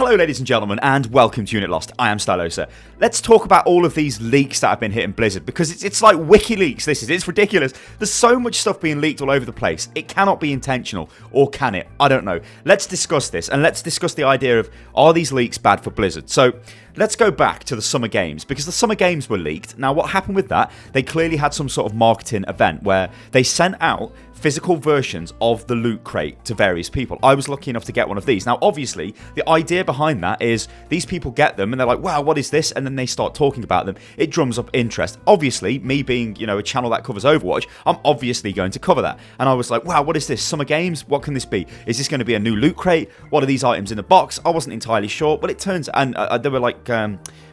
Hello ladies and gentlemen, and welcome to Unit Lost. I am Stylosa. Let's talk about all of these leaks that have been hitting Blizzard, because it's like WikiLeaks. It's ridiculous. There's so much stuff being leaked all over the place. It cannot be intentional, or can it? I don't know. Let's discuss this, and let's discuss the idea of, are these leaks bad for Blizzard? So let's go back to the Summer Games, because the Summer Games were leaked. Now what happened with that, they clearly had some sort of marketing event where they sent out physical versions of the loot crate to various people. I was lucky enough to get one of these. Now obviously the idea behind that is these people get them and they're like, wow, what is this? And then they start talking about them. It drums up interest. Obviously, me being, a channel that covers Overwatch, I'm obviously going to cover that. And I was like, wow, what is this? Summer Games? What can this be? Is this going to be a new loot crate? What are these items in the box? I wasn't entirely sure, but it turns and there were like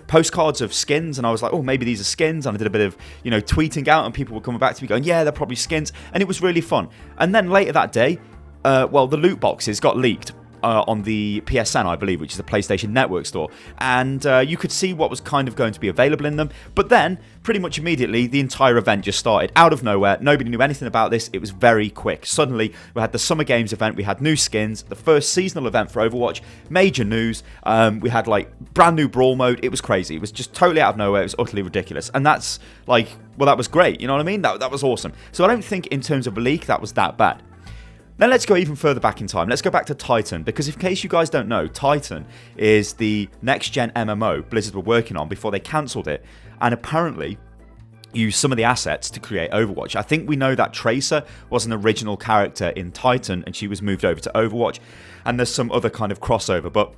postcards of skins, and I was like, oh, maybe these are skins. And I did a bit of tweeting out, and people were coming back to me going, yeah, they're probably skins, and it was really fun. And then later that day, the loot boxes got leaked on the PSN, I believe, which is the PlayStation Network store, and you could see what was kind of going to be available in them. But then pretty much immediately the entire event just started out of nowhere. Nobody knew anything about this. It was very quick. Suddenly we had the Summer Games event, we had new skins, the first seasonal event for Overwatch, major news, we had like brand new brawl mode. It was crazy. It was just totally out of nowhere. It was utterly ridiculous, and that's like, well, that was great, you know what I mean? That was awesome. So I don't think in terms of a leak that was that bad. Now let's go even further back in time. Let's go back to Titan, because in case you guys don't know, Titan is the next-gen MMO Blizzard were working on before they cancelled it, and apparently used some of the assets to create Overwatch. I think we know that Tracer was an original character in Titan, and she was moved over to Overwatch, and there's some other kind of crossover, but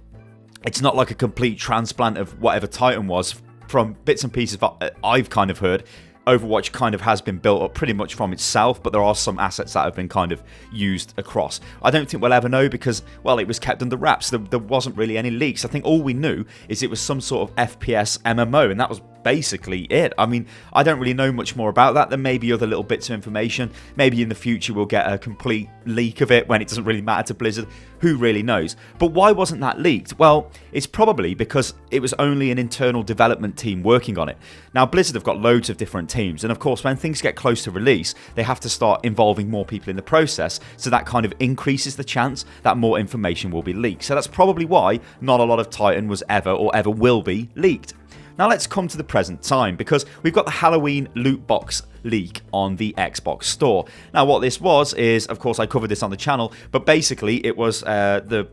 it's not like a complete transplant of whatever Titan was. From bits and pieces that I've kind of heard, Overwatch kind of has been built up pretty much from itself, but there are some assets that have been kind of used across. I don't think we'll ever know because, well, it was kept under wraps. There wasn't really any leaks. I think all we knew is it was some sort of FPS MMO, and that was basically it. I mean, I don't really know much more about that. There may be other little bits of information. Maybe in the future we'll get a complete leak of it when it doesn't really matter to Blizzard. Who really knows? But why wasn't that leaked? Well, it's probably because it was only an internal development team working on it. Now, Blizzard have got loads of different teams, and of course, when things get close to release, they have to start involving more people in the process, so that kind of increases the chance that more information will be leaked. So that's probably why not a lot of Titan was ever or ever will be leaked. Now let's come to the present time, because we've got the Halloween loot box leak on the Xbox store. Now what this was is, of course I covered this on the channel, but basically it was the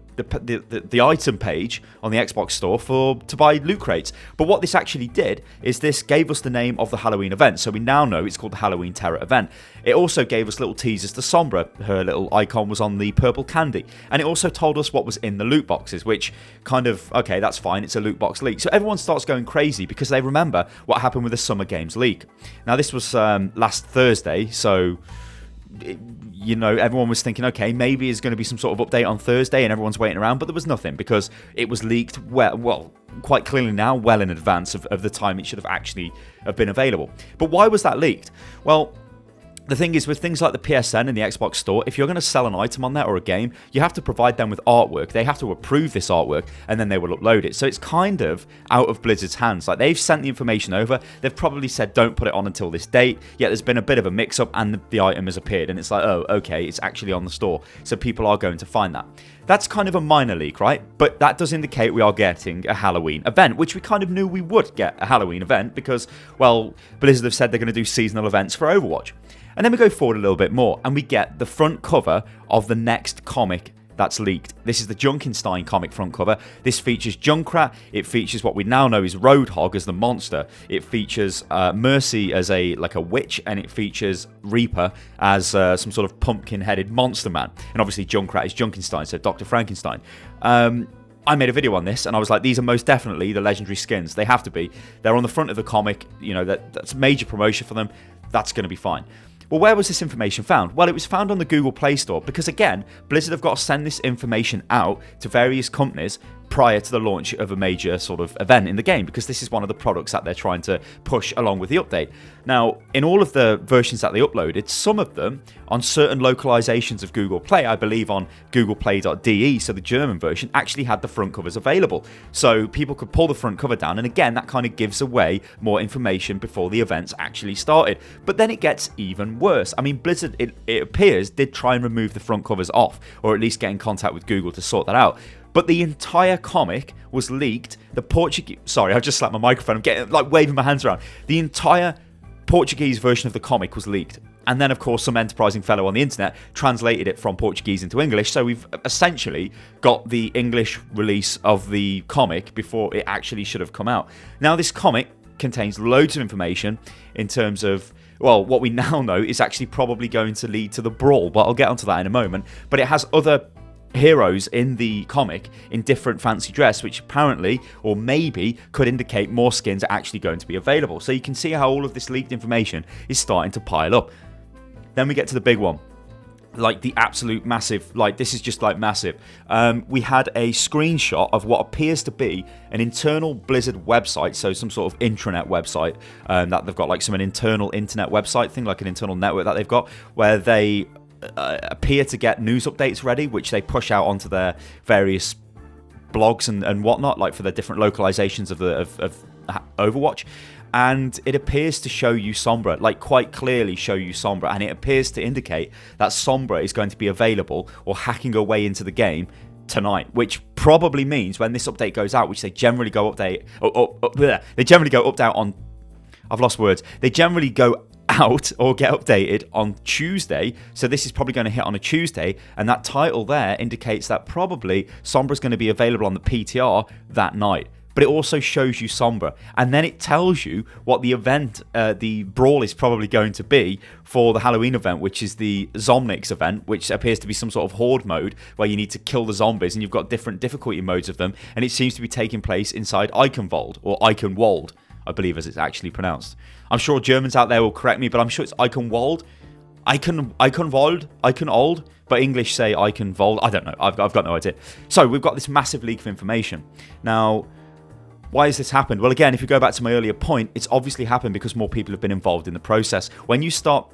item page on the Xbox store to buy loot crates. But what this actually did is this gave us the name of the Halloween event, so we now know it's called the Halloween Terror event. It also gave us little teasers to Sombra. Her little icon was on the purple candy, and it also told us what was in the loot boxes, which kind of, okay, that's fine, it's a loot box leak. So everyone starts going crazy because they remember what happened with the Summer Games leak. Now this was last Thursday, so everyone was thinking, okay, maybe there's going to be some sort of update on Thursday, and everyone's waiting around, but there was nothing because it was leaked well quite clearly now, well in advance of the time it should have actually have been available. But why was that leaked? Well, the thing is, with things like the PSN and the Xbox store, if you're going to sell an item on there or a game, you have to provide them with artwork. They have to approve this artwork, and then they will upload it. So it's kind of out of Blizzard's hands. Like, they've sent the information over. They've probably said, don't put it on until this date. Yet there's been a bit of a mix-up, and the item has appeared. And it's like, oh, okay, it's actually on the store. So people are going to find that. That's kind of a minor leak, right? But that does indicate we are getting a Halloween event, which we kind of knew we would get a Halloween event because, well, Blizzard have said they're going to do seasonal events for Overwatch. And then we go forward a little bit more, and we get the front cover of the next comic that's leaked. This is the Junkenstein comic front cover. This features Junkrat. It features what we now know is Roadhog as the monster. It features Mercy as a witch, and it features Reaper as some sort of pumpkin-headed monster man. And obviously Junkrat is Junkenstein, so Dr. Frankenstein. I made a video on this, and I was like, these are most definitely the legendary skins. They have to be. They're on the front of the comic. That's major promotion for them. That's going to be fine. Well, where was this information found? Well, it was found on the Google Play Store because, again, Blizzard have got to send this information out to various companies prior to the launch of a major sort of event in the game, because this is one of the products that they're trying to push along with the update. Now, in all of the versions that they uploaded, some of them on certain localizations of Google Play, I believe on googleplay.de, so the German version, actually had the front covers available. So people could pull the front cover down, and again, that kind of gives away more information before the events actually started. But then it gets even worse. I mean, Blizzard, it appears, did try and remove the front covers off, or at least get in contact with Google to sort that out. But the entire comic was leaked. The Portuguese... Sorry, I've just slapped my microphone. I'm getting, like, waving my hands around. The entire Portuguese version of the comic was leaked. And then, of course, some enterprising fellow on the internet translated it from Portuguese into English. So we've essentially got the English release of the comic before it actually should have come out. Now, this comic contains loads of information in terms of, well, what we now know is actually probably going to lead to the brawl. But I'll get onto that in a moment. But it has other heroes in the comic in different fancy dress, which apparently or maybe could indicate more skins are actually going to be available. So you can see how all of this leaked information is starting to pile up. Then we get to the big one, like the absolute massive, like this is just like massive. We had a screenshot of what appears to be an internal Blizzard website, so some sort of intranet website that they've got, like an internal internet website thing, like an internal network that they've got, where they appear to get news updates ready, which they push out onto their various blogs and whatnot, like for the different localizations of Overwatch. And it appears to show you Sombra, like quite clearly show you Sombra, and it appears to indicate that Sombra is going to be available or hacking her way into the game tonight, which probably means when this update goes out, which they generally go update, they generally go update on, I've lost words, they generally go out or get updated on Tuesday, so this is probably going to hit on a Tuesday, and that title there indicates that probably Sombra is going to be available on the PTR that night. But it also shows you Sombra, and then it tells you what the event, the brawl is probably going to be for the Halloween event, which is the Zomnics event, which appears to be some sort of horde mode where you need to kill the zombies, and you've got different difficulty modes of them, and it seems to be taking place inside Eichenwald, or Eichenwald, I believe as it's actually pronounced. I'm sure Germans out there will correct me, but I'm sure it's Eichenwald, Eichenold, but English say Eichenwald. I don't know, I've got no idea. So we've got this massive leak of information. Now, why has this happened? Well, again, if you go back to my earlier point, it's obviously happened because more people have been involved in the process. When you start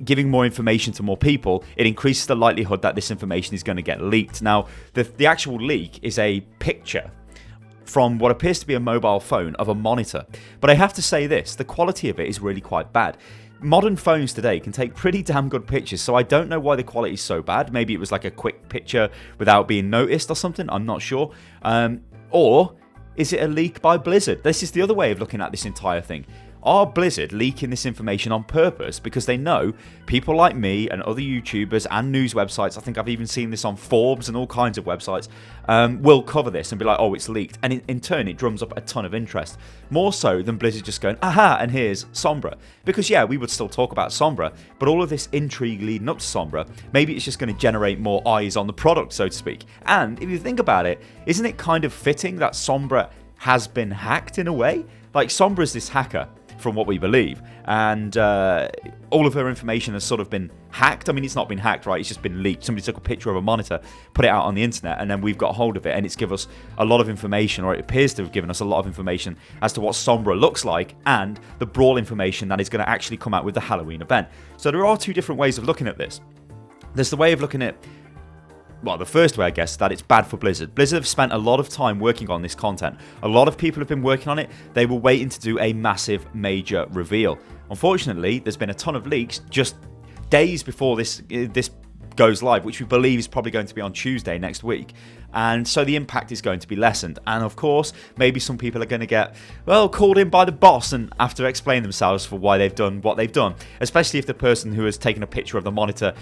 giving more information to more people, it increases the likelihood that this information is going to get leaked. Now, the actual leak is a picture from what appears to be a mobile phone of a monitor. But I have to say this, the quality of it is really quite bad. Modern phones today can take pretty damn good pictures, so I don't know why the quality is so bad. Maybe it was like a quick picture without being noticed or something, I'm not sure. Or is it a leak by Blizzard? This is the other way of looking at this entire thing. Are Blizzard leaking this information on purpose because they know people like me and other YouTubers and news websites, I think I've even seen this on Forbes and all kinds of websites, will cover this and be like, oh, it's leaked. And in turn, it drums up a ton of interest. More so than Blizzard just going, aha, and here's Sombra. Because yeah, we would still talk about Sombra, but all of this intrigue leading up to Sombra, maybe it's just going to generate more eyes on the product, so to speak. And if you think about it, isn't it kind of fitting that Sombra has been hacked in a way? Like, Sombra's this hacker, from what we believe, and all of her information has sort of been hacked. I mean, it's not been hacked, right? It's just been leaked. Somebody took a picture of a monitor, put it out on the internet, and then we've got hold of it, and it's given us a lot of information, or it appears to have given us a lot of information as to what Sombra looks like, and the brawl information that is going to actually come out with the Halloween event. So there are two different ways of looking at this. There's the way of looking at, well, the first way, I guess, that it's bad for Blizzard. Blizzard have spent a lot of time working on this content. A lot of people have been working on it. They were waiting to do a massive, major reveal. Unfortunately, there's been a ton of leaks just days before this goes live, which we believe is probably going to be on Tuesday next week. And so the impact is going to be lessened. And of course, maybe some people are going to get, well, called in by the boss and have to explain themselves for why they've done what they've done. Especially if the person who has taken a picture of the monitor,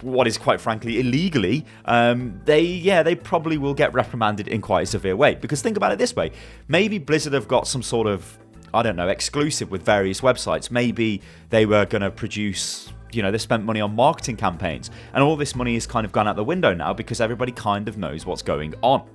what is quite frankly illegally, they probably will get reprimanded in quite a severe way. Because think about it this way, maybe Blizzard have got some sort of, I don't know, exclusive with various websites. Maybe they were going to produce, they spent money on marketing campaigns, and all this money has kind of gone out the window now because everybody kind of knows what's going on.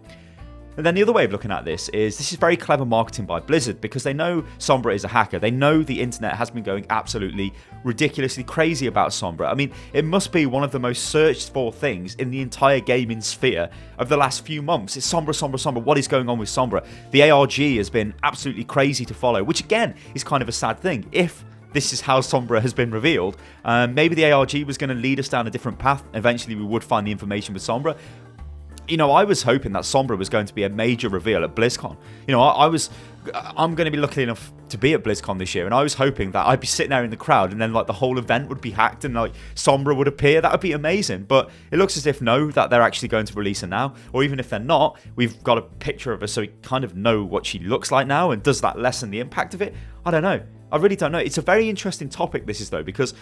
And then the other way of looking at this is very clever marketing by Blizzard, because they know Sombra is a hacker. They know the internet has been going absolutely ridiculously crazy about Sombra. I mean, it must be one of the most searched for things in the entire gaming sphere of the last few months. It's Sombra, Sombra, Sombra. What is going on with Sombra? The ARG has been absolutely crazy to follow, which again is kind of a sad thing. If this is how Sombra has been revealed, maybe the ARG was going to lead us down a different path. Eventually we would find the information with Sombra. I was hoping that Sombra was going to be a major reveal at BlizzCon. I'm going to be lucky enough to be at BlizzCon this year, and I was hoping that I'd be sitting there in the crowd, and then like the whole event would be hacked, and like Sombra would appear. That would be amazing. But it looks as if that they're actually going to release her now, or even if they're not, we've got a picture of her, so we kind of know what she looks like now. And does that lessen the impact of it? I don't know. I really don't know. It's a very interesting topic, this is, though, because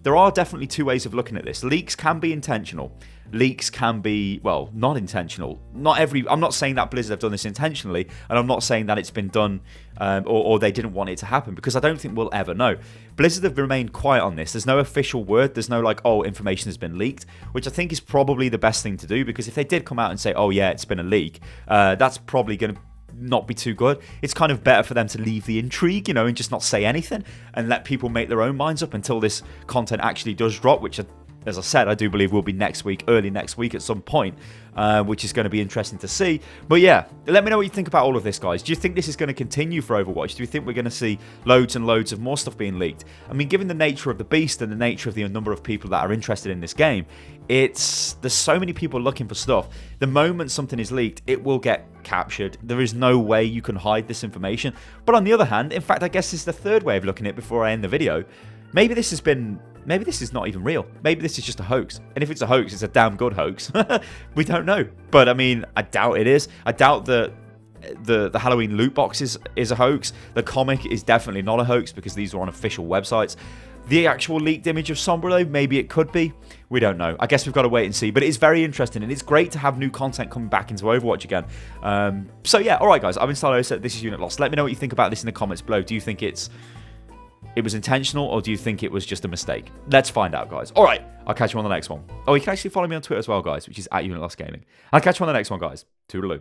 there are definitely two ways of looking at this. Leaks can be intentional. Leaks can be, well, not intentional. I'm not saying that Blizzard have done this intentionally, and I'm not saying that it's been done or they didn't want it to happen, because I don't think we'll ever know. Blizzard have remained quiet on this. There's no official word. There's no like, oh, information has been leaked, which I think is probably the best thing to do, because if they did come out and say, oh yeah, it's been a leak, that's probably going to not be too good. It's kind of better for them to leave the intrigue, and just not say anything and let people make their own minds up until this content actually does drop, which, as I said, I do believe will be next week, early next week at some point, which is going to be interesting to see. But yeah, let me know what you think about all of this, guys. Do you think this is going to continue for Overwatch? Do you think we're going to see loads and loads of more stuff being leaked? I mean, given the nature of the beast and the nature of the number of people that are interested in this game, there's so many people looking for stuff. The moment something is leaked, it will get captured. There is no way you can hide this information. But on the other hand, in fact, I guess this is the third way of looking at it before I end the video. Maybe this is not even real. Maybe this is just a hoax. And if it's a hoax, it's a damn good hoax. We don't know. But I mean, I doubt it is. I doubt that the Halloween loot box is a hoax. The comic is definitely not a hoax, because these are on official websites. The actual leaked image of Sombra, though, maybe it could be. We don't know. I guess we've got to wait and see. But it's very interesting, and it's great to have new content coming back into Overwatch again. So yeah, alright guys, I've been StyleOsa. This is Unit Lost. Let me know what you think about this in the comments below. Do you think it was intentional, or do you think it was just a mistake? Let's find out, guys. Alright, I'll catch you on the next one. Oh, you can actually follow me on Twitter as well, guys, which is @UnitLostGaming. I'll catch you on the next one, guys. Toodaloo.